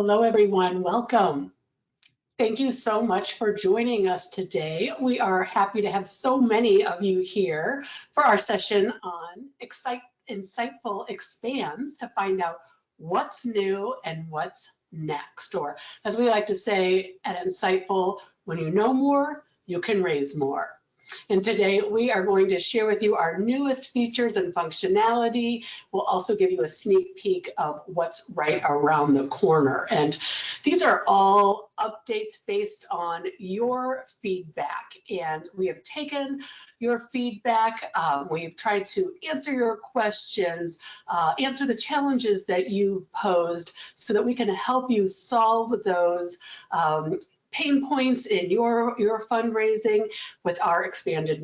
Hello, everyone. Welcome. Thank you so much for joining us today. We are happy to have so many of you here for our session on Insightful Expands to find out what's new and what's next. Or as we like to say at Insightful, when you know more, you can raise more. And today we are going to share with you our newest features and functionality. We'll also give you a sneak peek of what's right around the corner. And these are all updates based on your feedback. And we have taken your feedback. We've tried to answer your questions, answer the challenges that you've posed so that we can help you solve those pain points in your fundraising with our expanded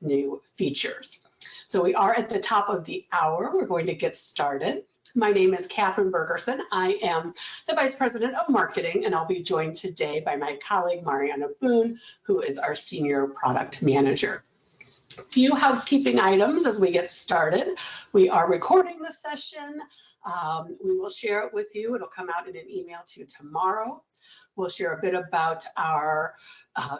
new features. So we are at the top of the hour. We're going to get started. My name is Catherine Bergerson. I am the Vice President of Marketing, and I'll be joined today by my colleague, Mariana Boone, who is our Senior Product Manager. A few housekeeping items as we get started. We are recording the session. We will share it with you. It'll come out in an email to you tomorrow. We'll share a bit about our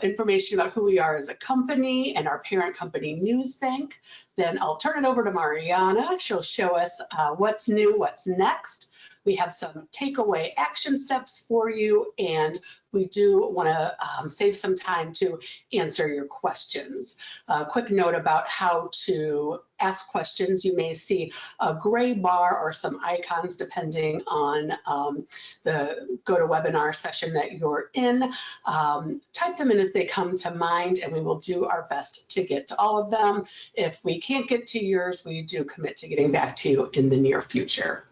information about who we are as a company and our parent company, Newsbank. Then I'll turn it over to Mariana. She'll show us what's new, what's next. We have some takeaway action steps for you, and we do want to save some time to answer your questions. A quick note about how to ask questions. You may see a gray bar or some icons depending on the GoToWebinar session that you're in. Type them in as they come to mind, and we will do our best to get to all of them. If we can't get to yours, we do commit to getting back to you in the near future.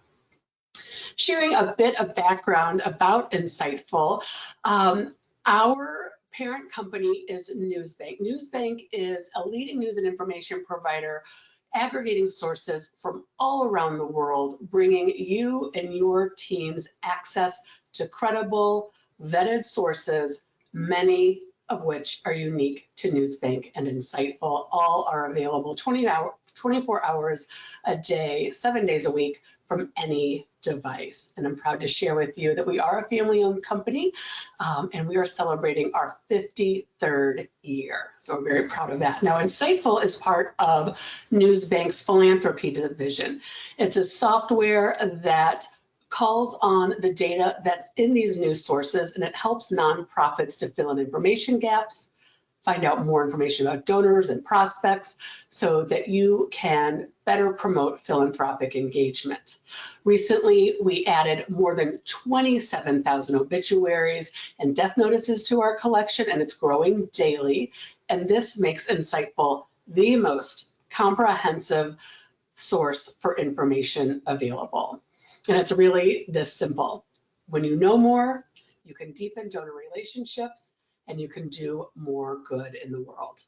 Sharing a bit of background about Insightful. Our parent company is Newsbank. Newsbank is a leading news and information provider aggregating sources from all around the world, bringing you and your teams access to credible, vetted sources, many of which are unique to Newsbank and Insightful. All are available 24 hours a day, 7 days a week from any device. And I'm proud to share with you that we are a family-owned company and we are celebrating our 53rd year. So we're very proud of that. Now, Insightful is part of Newsbank's philanthropy division. It's a software that calls on the data that's in these news sources, and it helps nonprofits to fill in information gaps, find out more information about donors and prospects so that you can better promote philanthropic engagement. Recently, we added more than 27,000 obituaries and death notices to our collection, and it's growing daily. And this makes Insightful the most comprehensive source for information available. And it's really this simple. When you know more, you can deepen donor relationships, and you can do more good in the world.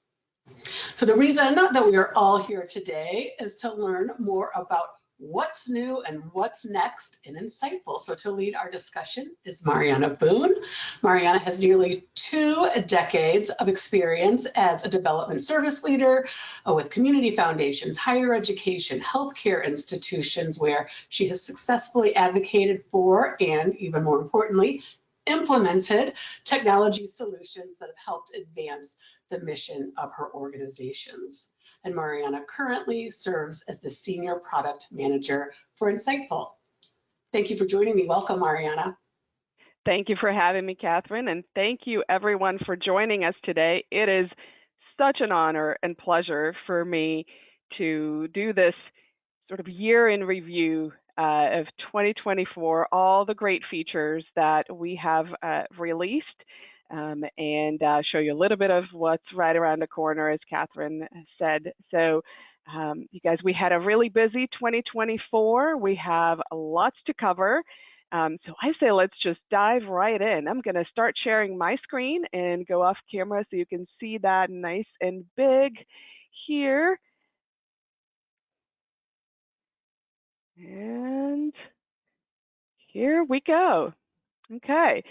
So the reason that we are all here today is to learn more about what's new and what's next in Insightful. So to lead our discussion is Mariana Boone. Mariana has nearly 2 decades of experience as a development service leader with community foundations, higher education, healthcare institutions, where she has successfully advocated for, and even more importantly, implemented technology solutions that have helped advance the mission of her organizations. And Mariana currently serves as the Senior Product Manager for Insightful. Thank you for joining me. Welcome, Mariana. Thank you for having me, Catherine, and thank you everyone for joining us today. It is such an honor and pleasure for me to do this sort of year in review of 2024, all the great features that we have released, and show you a little bit of what's right around the corner, as Catherine said. So you guys, we had a really busy 2024. We have lots to cover. So I say let's just dive right in. I'm going to start sharing my screen and go off camera so you can see that nice and big here. And here we go. Okay,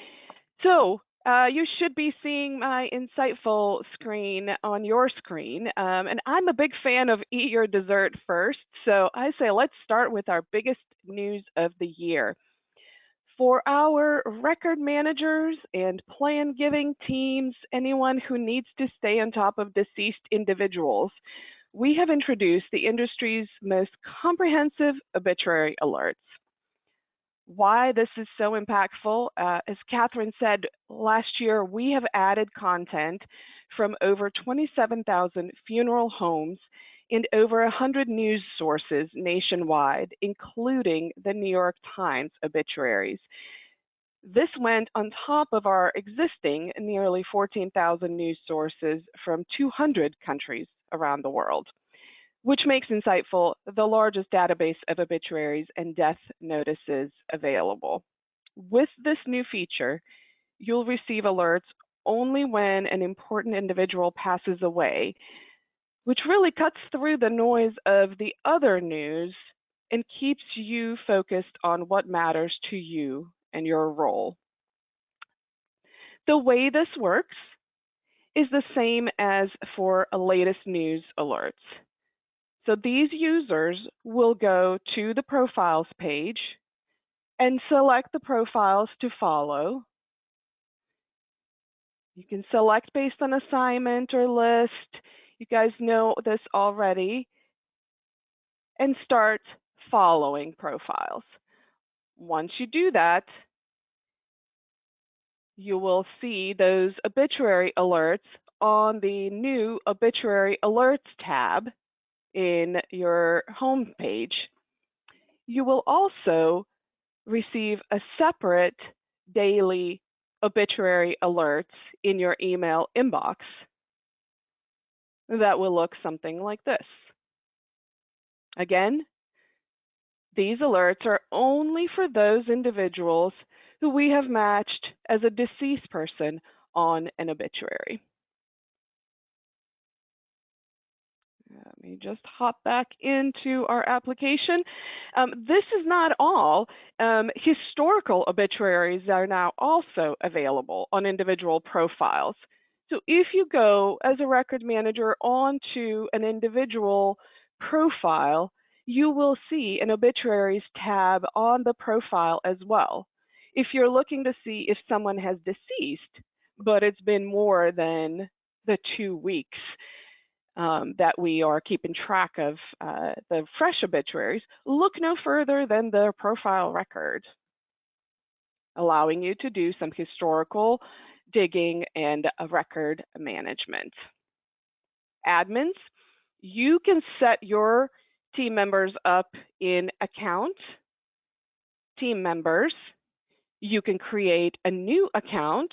so you should be seeing my Insightful screen on your screen. And I'm a big fan of eat your dessert first. So I say let's start with our biggest news of the year. For our record managers and plan giving teams, anyone who needs to stay on top of deceased individuals, we have introduced the industry's most comprehensive obituary alerts. Why this is so impactful, as Catherine said, last year we have added content from over 27,000 funeral homes and over 100 news sources nationwide, including the New York Times obituaries. This went on top of our existing nearly 14,000 news sources from 200 countries around the world, which makes Insightful the largest database of obituaries and death notices available. With this new feature, you'll receive alerts only when an important individual passes away, which really cuts through the noise of the other news and keeps you focused on what matters to you and your role. The way this works is the same as for latest news alerts. So these users will go to the profiles page and select the profiles to follow. You can select based on assignment or list. You guys know this already. And start following profiles. Once you do that, you will see those obituary alerts on the new Obituary Alerts tab in your home page. You will also receive a separate daily obituary alerts in your email inbox that will look something like this. Again, these alerts are only for those individuals who we have matched as a deceased person on an obituary. Let me just hop back into our application. This is not all. Historical obituaries are now also available on individual profiles. So if you go as a record manager onto an individual profile, you will see an obituaries tab on the profile as well. If you're looking to see if someone has deceased, but it's been more than the 2 weeks that we are keeping track of the fresh obituaries, look no further than their profile record, allowing you to do some historical digging and record management. Admins, you can set your team members up in account. Team members, you can create a new account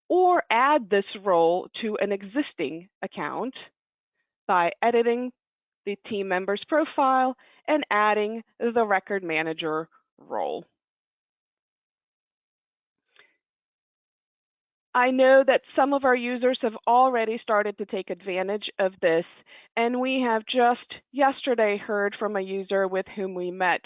or add this role to an existing account by editing the team member's profile and adding the record manager role. I know that some of our users have already started to take advantage of this, and we have just yesterday heard from a user with whom we met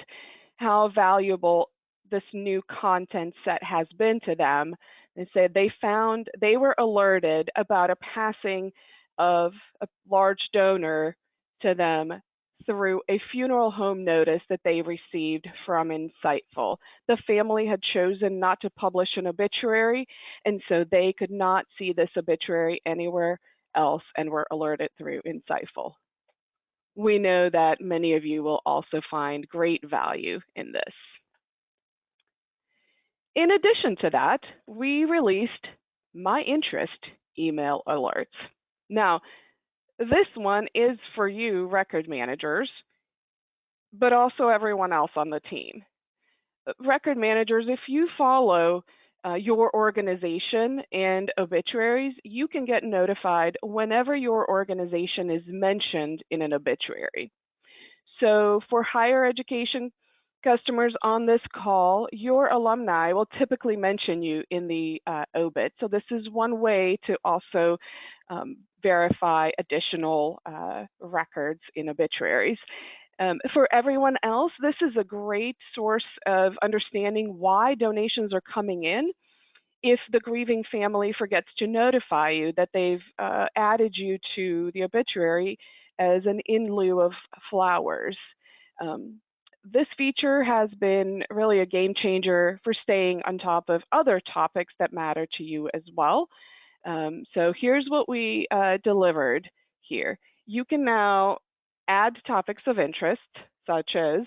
how valuable this new content set has been to them. They said they were alerted about a passing of a large donor to them through a funeral home notice that they received from Insightful. The family had chosen not to publish an obituary, and so they could not see this obituary anywhere else and were alerted through Insightful. We know that many of you will also find great value in this. In addition to that, we released My Interest email alerts. Now, this one is for you record managers, but also everyone else on the team. Record managers, if you follow your organization and obituaries, you can get notified whenever your organization is mentioned in an obituary. So for higher education customers on this call, your alumni will typically mention you in the obit. So this is one way to also verify additional records in obituaries. For everyone else, this is a great source of understanding why donations are coming in. If the grieving family forgets to notify you that they've added you to the obituary as an in lieu of flowers. this feature has been really a game changer for staying on top of other topics that matter to you as well. So here's what we delivered here. You can now add topics of interest, such as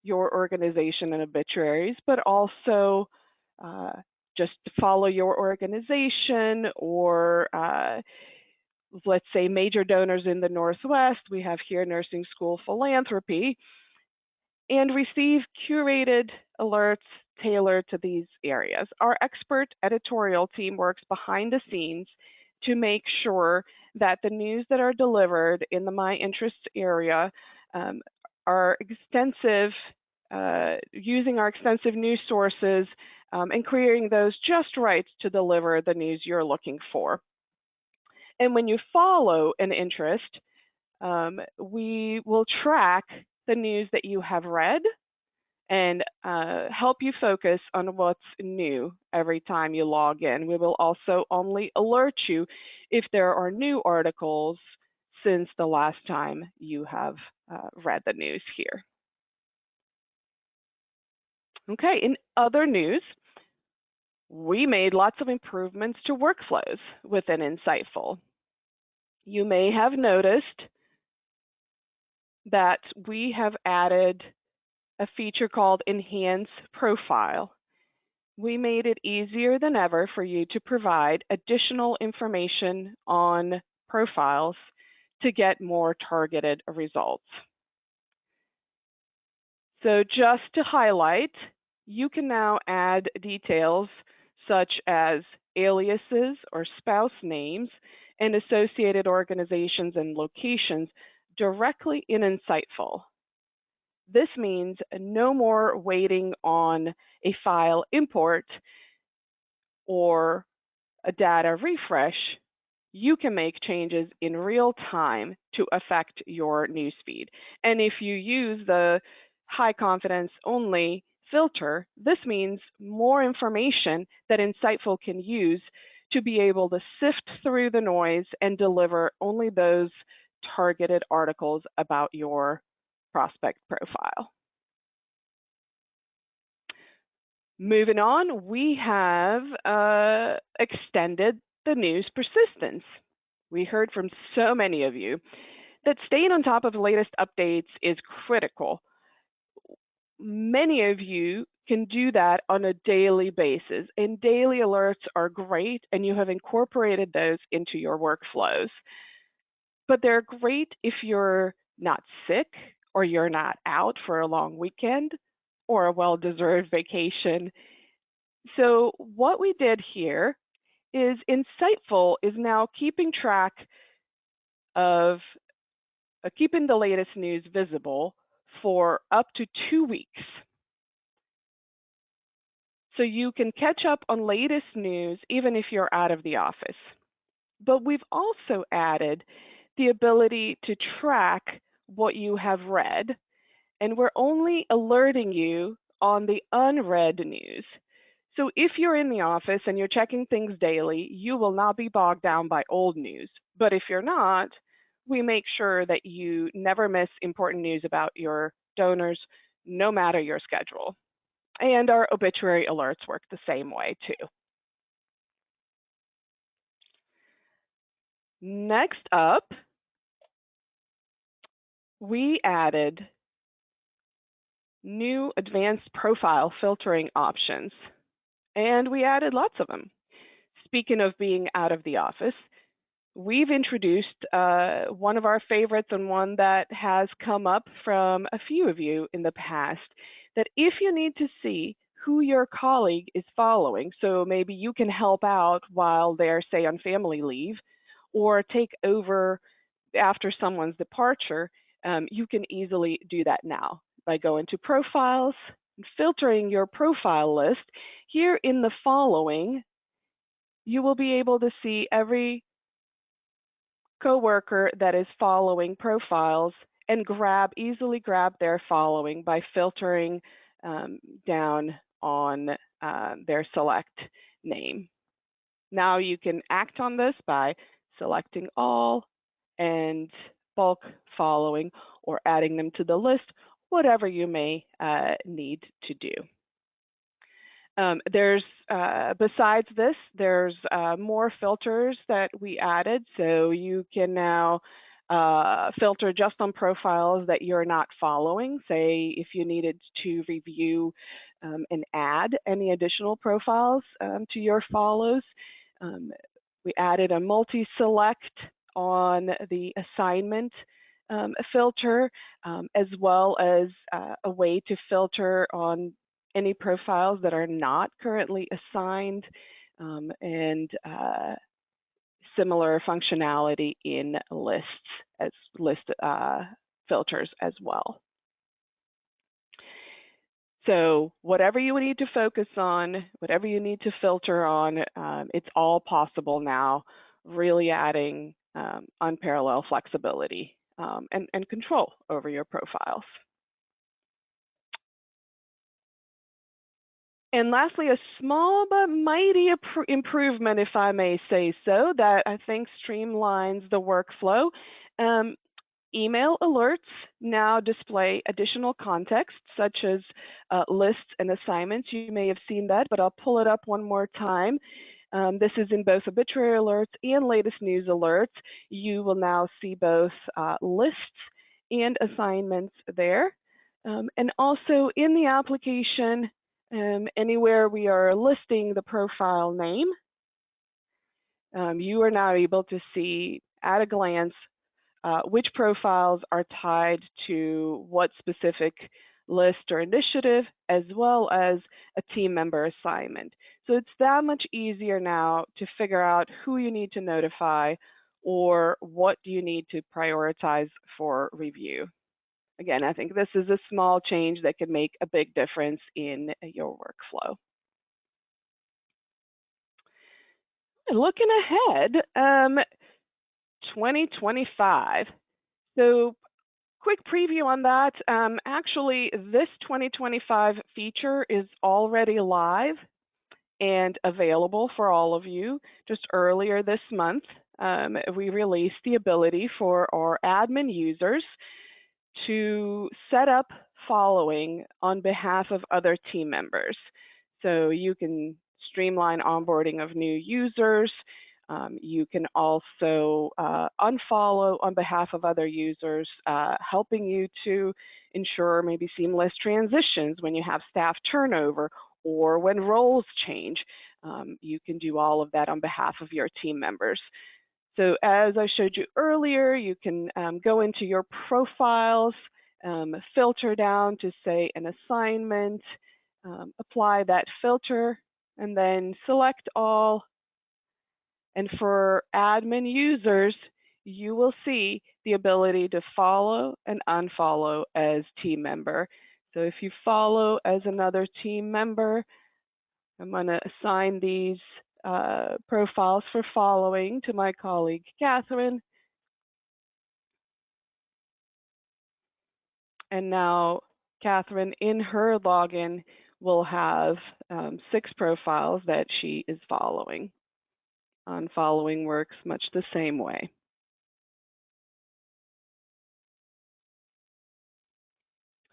your organization and obituaries, but also just follow your organization, or let's say major donors in the Northwest. We have here nursing school philanthropy, and receive curated alerts tailored to these areas. Our expert editorial team works behind the scenes to make sure that the news that are delivered in the My Interests area are extensive, using our extensive news sources and creating those just right to deliver the news you're looking for. And when you follow an interest, we will track the news that you have read and help you focus on what's new every time you log in. We will also only alert you if there are new articles since the last time you have read the news here. Okay, in other news, we made lots of improvements to workflows within Insightful. You may have noticed that we have added a feature called Enhance Profile. We made it easier than ever for you to provide additional information on profiles to get more targeted results. So just to highlight, you can now add details such as aliases or spouse names and associated organizations and locations directly in Insightful. This means no more waiting on a file import or a data refresh. You can make changes in real time to affect your newsfeed. And if you use the high confidence only filter, this means more information that Insightful can use to be able to sift through the noise and deliver only those targeted articles about your prospect profile. Moving on, we have extended the news persistence. We heard from so many of you that staying on top of the latest updates is critical. Many of you can do that on a daily basis, and daily alerts are great, and you have incorporated those into your workflows. But they're great if you're not sick, or you're not out for a long weekend, or a well-deserved vacation. So what we did here is Insightful is now keeping track of keeping the latest news visible for up to 2 weeks. So you can catch up on latest news even if you're out of the office. But we've also added the ability to track what you have read, and we're only alerting you on the unread news. So if you're in the office and you're checking things daily, you will not be bogged down by old news. But if you're not, we make sure that you never miss important news about your donors, no matter your schedule. And our obituary alerts work the same way too. Next up, we added new advanced profile filtering options, and we added lots of them. Speaking of being out of the office, we've introduced one of our favorites, and one that has come up from a few of you in the past, that if you need to see who your colleague is following, so maybe you can help out while they're, say, on family leave, or take over after someone's departure, you can easily do that now by going to Profiles, and filtering your profile list. Here in the following, you will be able to see every coworker that is following profiles and easily grab their following by filtering down on their select name. Now you can act on this by selecting all and bulk following, or adding them to the list, whatever you may need to do. Besides this, there's more filters that we added, so you can now filter just on profiles that you're not following. Say if you needed to review and add any additional profiles to your follows. We added a multi-select on the assignment filter, as well as a way to filter on any profiles that are not currently assigned, and similar functionality in lists as list filters as well. So whatever you need to focus on, whatever you need to filter on, it's all possible now, really adding unparalleled flexibility and control over your profiles. And lastly, a small but mighty improvement, if I may say so, that I think streamlines the workflow. Email alerts now display additional context, such as lists and assignments. You may have seen that, but I'll pull it up one more time. This is in both obituary alerts and latest news alerts. You will now see both lists and assignments there. And also in the application, anywhere we are listing the profile name, you are now able to see at a glance which profiles are tied to what specific list or initiative, as well as a team member assignment. So it's that much easier now to figure out who you need to notify or what do you need to prioritize for review. Again, I think this is a small change that can make a big difference in your workflow. Looking ahead, 2025. So quick preview on that. Actually, this 2025 feature is already live and available for all of you. Just earlier this month, we released the ability for our admin users to set up following on behalf of other team members. So you can streamline onboarding of new users. You can also unfollow on behalf of other users, helping you to ensure maybe seamless transitions when you have staff turnover or when roles change. You can do all of that on behalf of your team members. So as I showed you earlier, you can go into your profiles, filter down to say an assignment, apply that filter, and then select all. And for admin users, you will see the ability to follow and unfollow as team member. So if you follow as another team member, I'm going to assign these profiles for following to my colleague, Catherine. And now Catherine, in her login, will have 6 profiles that she is following. Unfollowing works much the same way.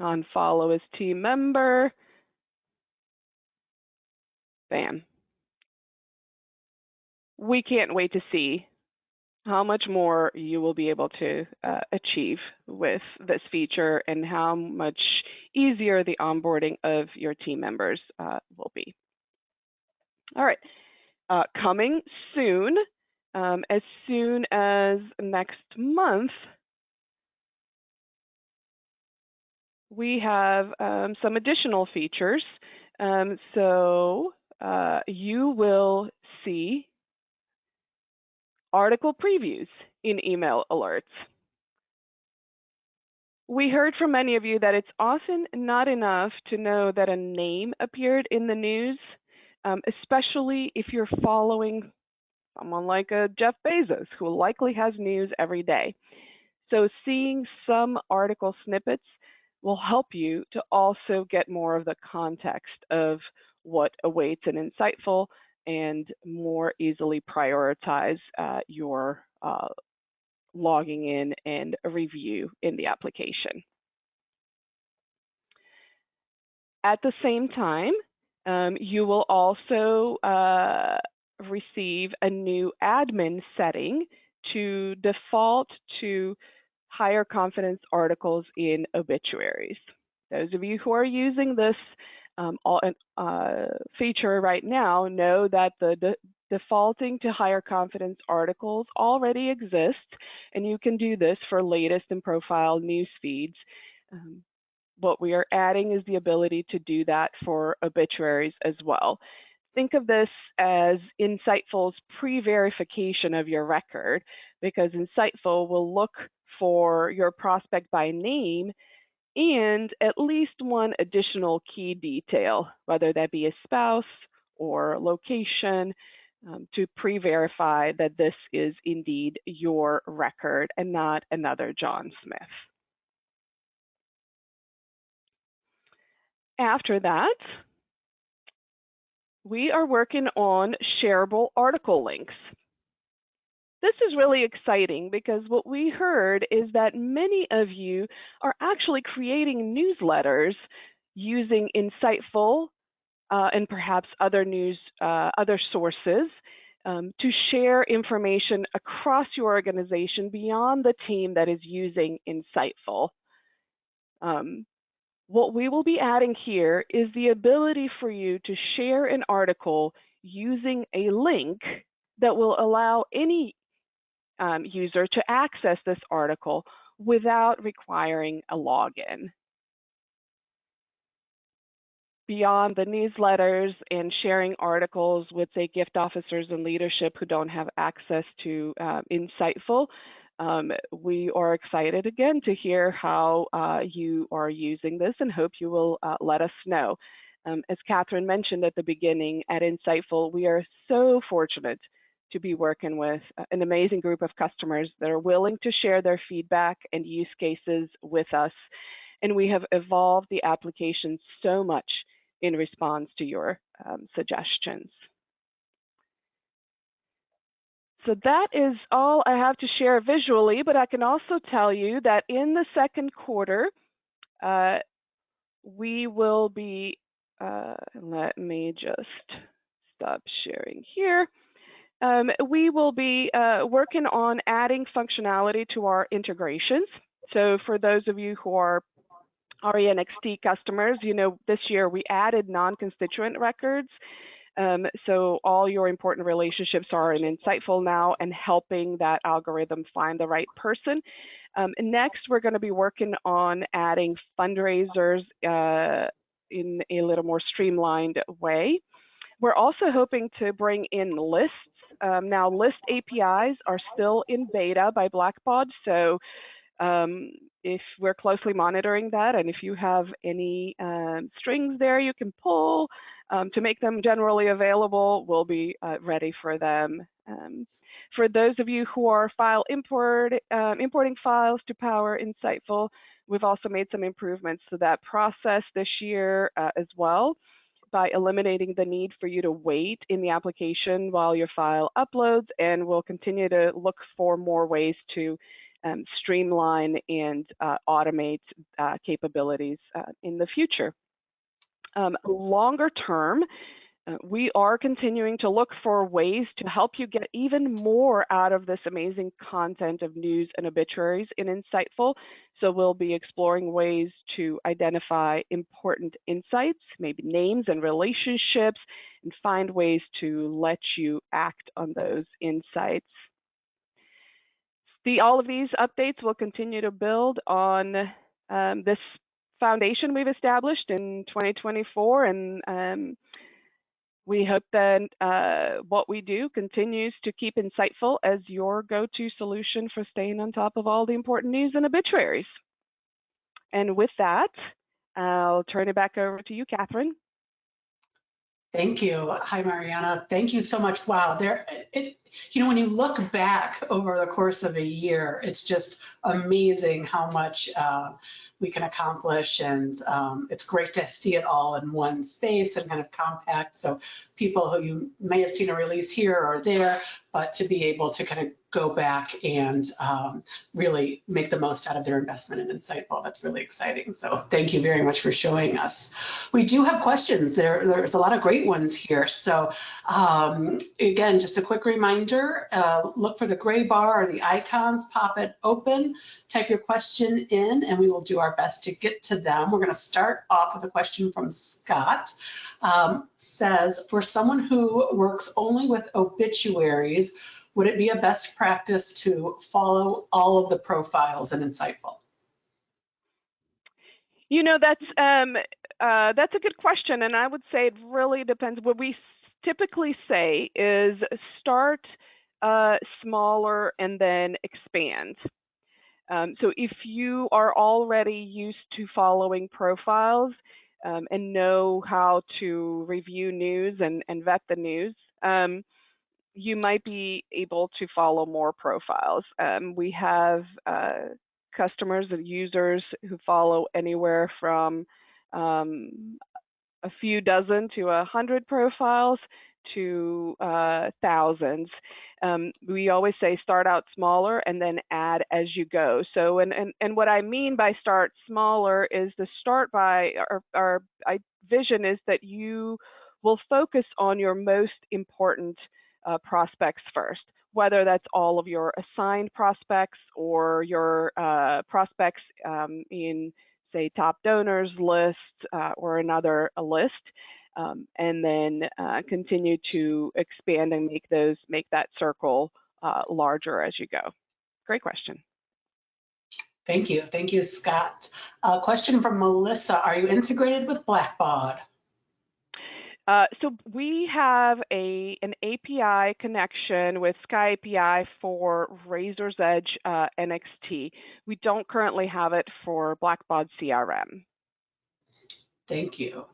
Unfollow as team member. Bam. We can't wait to see how much more you will be able to achieve with this feature and how much easier the onboarding of your team members will be. All right, coming soon, as soon as next month, we have some additional features. So you will see article previews in email alerts. We heard from many of you that it's often not enough to know that a name appeared in the news, especially if you're following someone like a Jeff Bezos, who likely has news every day. So seeing some article snippets will help you to also get more of the context of what awaits an insightful and more easily prioritize your logging in and a review in the application. At the same time, you will also receive a new admin setting to default to higher confidence articles in obituaries. Those of you who are using this feature right now know that the defaulting to higher confidence articles already exists, and you can do this for latest and profile news feeds. What we are adding is the ability to do that for obituaries as well. Think of this as Insightful's pre-verification of your record, because Insightful will look for your prospect by name and at least one additional key detail, whether that be a spouse or location, to pre-verify that this is indeed your record and not another John Smith. After that, we are working on shareable article links. This is really exciting because what we heard is that many of you are actually creating newsletters using Insightful and perhaps other other sources to share information across your organization beyond the team that is using Insightful. What we will be adding here is the ability for you to share an article using a link that will allow any user to access this article without requiring a login. Beyond the newsletters and sharing articles with, say, gift officers and leadership who don't have access to Insightful, we are excited again to hear how you are using this and hope you will let us know. As Catherine mentioned at the beginning, at Insightful, we are so fortunate to be working with an amazing group of customers that are willing to share their feedback and use cases with us. And we have evolved the application so much in response to your suggestions. So that is all I have to share visually, but I can also tell you that in the second quarter, we will be, let me just stop sharing here. We will be working on adding functionality to our integrations. So for those of you who are RENXT customers, you know, this year we added non-constituent records. So all your important relationships are in Insightful now and helping that algorithm find the right person. Next, we're going to be working on adding fundraisers in a little more streamlined way. We're also hoping to bring in lists. Now, list APIs are still in beta by Blackbaud, so if we're closely monitoring that, and if you have any strings there you can pull to make them generally available, we'll be ready for them. For those of you who are importing files to power Insightful, we've also made some improvements to that process this year as well, by eliminating the need for you to wait in the application while your file uploads, and we'll continue to look for more ways to streamline and automate capabilities in the future. Longer term, we are continuing to look for ways to help you get even more out of this amazing content of news and obituaries in Insightful. So we'll be exploring ways to identify important insights, maybe names and relationships, and find ways to let you act on those insights. All of these updates will continue to build on this foundation we've established in 2024, and we hope that what we do continues to keep Insightful as your go-to solution for staying on top of all the important news and obituaries. And with that, I'll turn it back over to you, Catherine. Thank you. Hi, Mariana. Thank you so much. Wow. You know, when you look back over the course of a year, it's just amazing how much we can accomplish, and it's great to see it all in one space and kind of compact. So people who you may have seen a release here or there, but to be able to kind of go back and really make the most out of their investment in Insightful. That's really exciting. So thank you very much for showing us. We do have questions. There's a lot of great ones here. So again, just a quick reminder, look for the gray bar or the icons, pop it open, type your question in, and we will do our best to get to them. We're going to start off with a question from Scott. Says, for someone who works only with obituaries, would it be a best practice to follow all of the profiles in Insightful? You know, that's a good question, and I would say it really depends. What we typically say is start smaller and then expand. So if you are already used to following profiles and know how to review news and vet the news, you might be able to follow more profiles. We have customers and users who follow anywhere from a few dozen to 100 profiles to thousands. We always say start out smaller and then add as you go. So, and what I mean by start smaller is to start by, our vision is that you will focus on your most important prospects first, whether that's all of your assigned prospects or your prospects in, say, top donors list or another list. And then continue to expand and make that circle larger as you go. Great question. Thank you, Scott. Question from Melissa: are you integrated with Blackbaud? So we have an API connection with Sky API for Razor's Edge NXT. We don't currently have it for Blackbaud CRM. Thank you.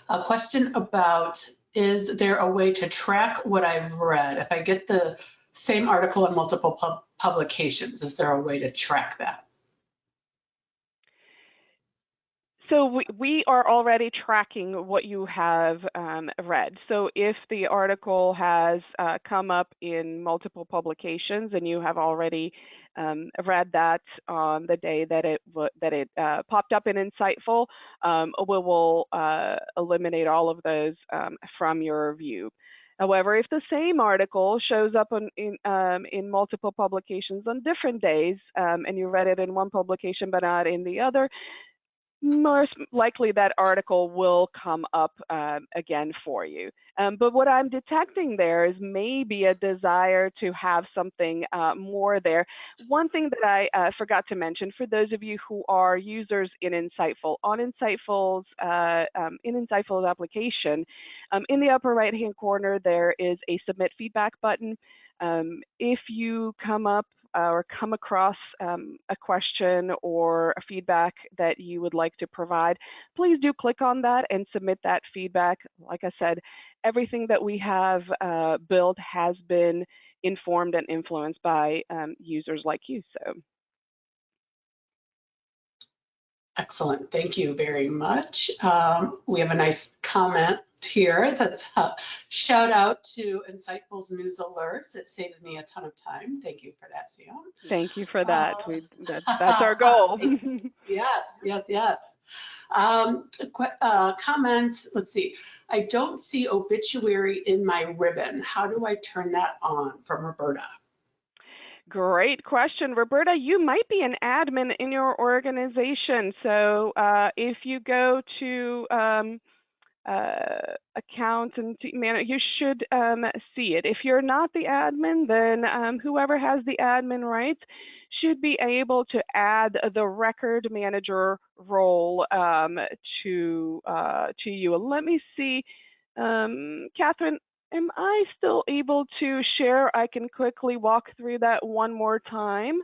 A question about, is there a way to track what I've read? If I get the same article in multiple publications, is there a way to track that? So we are already tracking what you have read. So if the article has come up in multiple publications and you have already read that on the day that it popped up in Insightful, we will eliminate all of those from your view. However, if the same article shows up in multiple publications on different days and you read it in one publication but not in the other, most likely that article will come up again for you. But what I'm detecting there is maybe a desire to have something more there. One thing that I forgot to mention, for those of you who are users in Insightful, on Insightful's application, in the upper right-hand corner, there is a submit feedback button. If you come across a question or a feedback that you would like to provide, please do click on that and submit that feedback. Like I said, everything that we have built has been informed and influenced by users like you. So. Excellent, thank you very much. We have a nice comment here that's shout out to Insightful's news alerts. It saves me a ton of time. Thank you for that, Sion. Thank you for that. That's our goal. Yes. Comment, let's see. I don't see obituary in my ribbon. How do I turn that on? From Roberta. Great question, Roberta. You might be an admin in your organization. So if you go to account and you should see it. If you're not the admin, then whoever has the admin rights should be able to add the record manager role to you. And let me see, Catherine, am I still able to share? I can quickly walk through that one more time.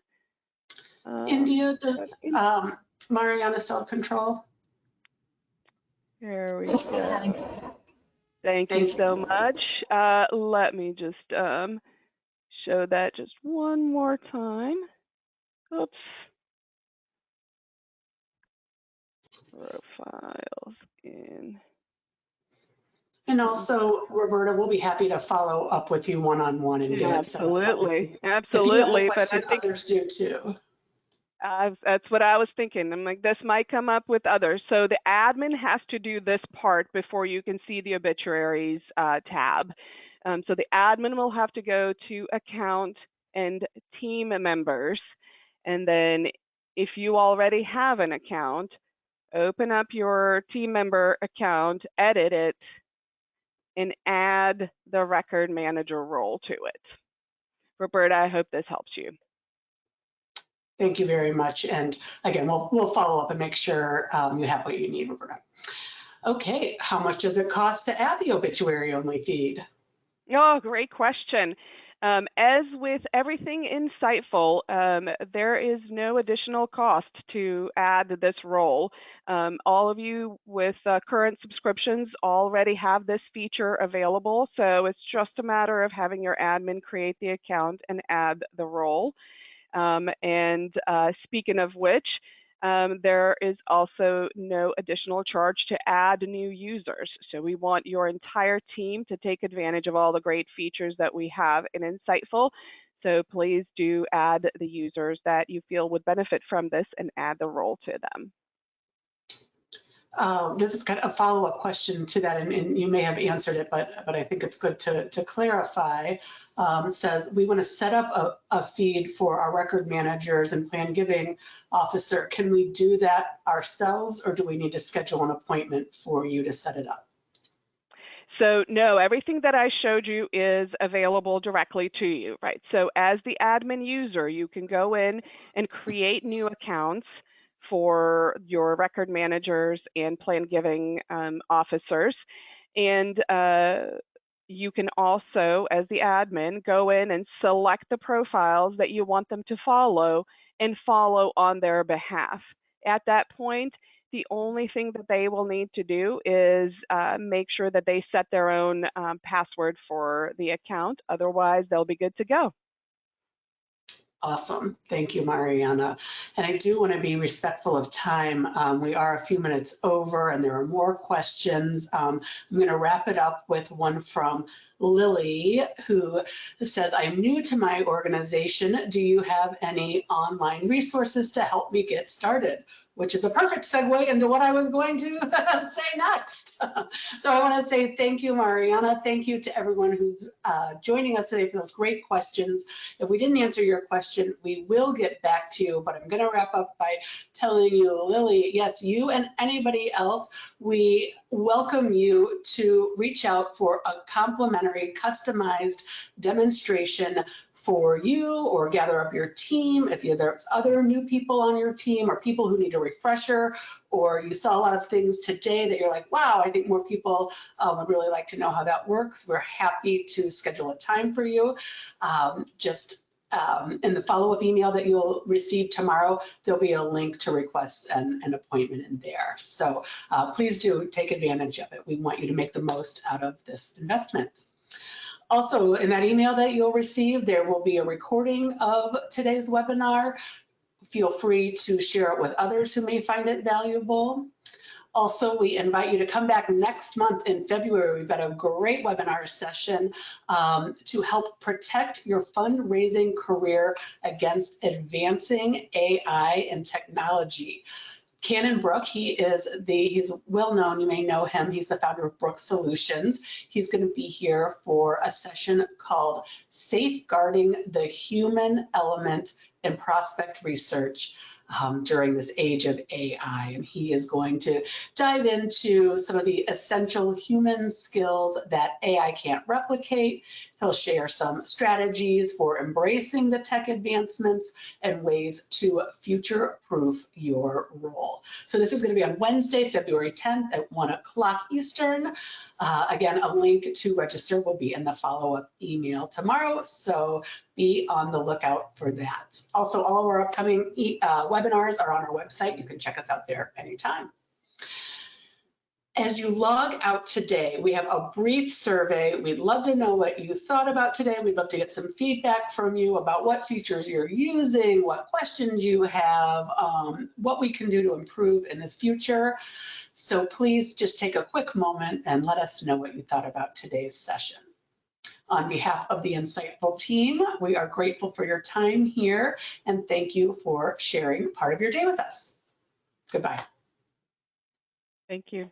India, does Mariana still have control? There we go. Thank you so much. Let me just show that just one more time. Oops. Profiles in. And also, Roberta, we'll be happy to follow up with you one-on-one and get it set up. Absolutely, If you have a absolutely. But I question, think others do too. that's what I was thinking. I'm like, this might come up with others. So the admin has to do this part before you can see the obituaries tab. So the admin will have to go to account and team members. And then if you already have an account, open up your team member account, edit it, and add the record manager role to it. Roberta, I hope this helps you. Thank you very much. And again, we'll follow up and make sure you have what you need, Roberta. Okay, how much does it cost to add the obituary only feed? Oh, great question. As with everything insightful, there is no additional cost to add this role. All of you with current subscriptions already have this feature available, so it's just a matter of having your admin create the account and add the role. Speaking of which, there is also no additional charge to add new users. So we want your entire team to take advantage of all the great features that we have in Insightful. So please do add the users that you feel would benefit from this and add the role to them. This is kind of a follow-up question to that, and you may have answered it, but I think it's good to clarify. It says, we want to set up a feed for our record managers and plan giving officer. Can we do that ourselves, or do we need to schedule an appointment for you to set it up? So no, everything that I showed you is available directly to you, right? So as the admin user, you can go in and create new accounts for your record managers and plan giving officers. And you can also, as the admin, go in and select the profiles that you want them to follow and follow on their behalf. At that point, the only thing that they will need to do is make sure that they set their own password for the account. Otherwise, they'll be good to go. Awesome. Thank you, Mariana. And I do want to be respectful of time. We are a few minutes over and there are more questions. I'm going to wrap it up with one from Lily, who says, I'm new to my organization. Do you have any online resources to help me get started? Which is a perfect segue into what I was going to say next. So I want to say thank you, Mariana. Thank you to everyone who's joining us today for those great questions. If we didn't answer your question, we will get back to you, but I'm going to wrap up by telling you, Lily, yes, you and anybody else, we welcome you to reach out for a complimentary, customized demonstration for you, or gather up your team if there's other new people on your team or people who need a refresher, or you saw a lot of things today that you're like, wow, I think more people would really like to know how that works. We're happy to schedule a time for you. In the follow-up email that you'll receive tomorrow, there'll be a link to request an appointment in there. So please do take advantage of it. We want you to make the most out of this investment. Also, in that email that you'll receive, there will be a recording of today's webinar. Feel free to share it with others who may find it valuable. Also, we invite you to come back next month in February. We've got a great webinar session to help protect your fundraising career against advancing AI and technology. Cannon Brook, he's well known, you may know him, he's the founder of Brook Solutions. He's going to be here for a session called Safeguarding the Human Element in Prospect Research during this age of AI. And he is going to dive into some of the essential human skills that AI can't replicate. He'll share some strategies for embracing the tech advancements and ways to future-proof your role. So this is going to be on Wednesday, February 10th at 1 o'clock Eastern. Again, a link to register will be in the follow-up email tomorrow, so be on the lookout for that. Also, all of our upcoming webinars are on our website. You can check us out there anytime. As you log out today, we have a brief survey. We'd love to know what you thought about today. We'd love to get some feedback from you about what features you're using, what questions you have, what we can do to improve in the future. So please just take a quick moment and let us know what you thought about today's session. On behalf of the Insightful team, we are grateful for your time here and thank you for sharing part of your day with us. Goodbye. Thank you.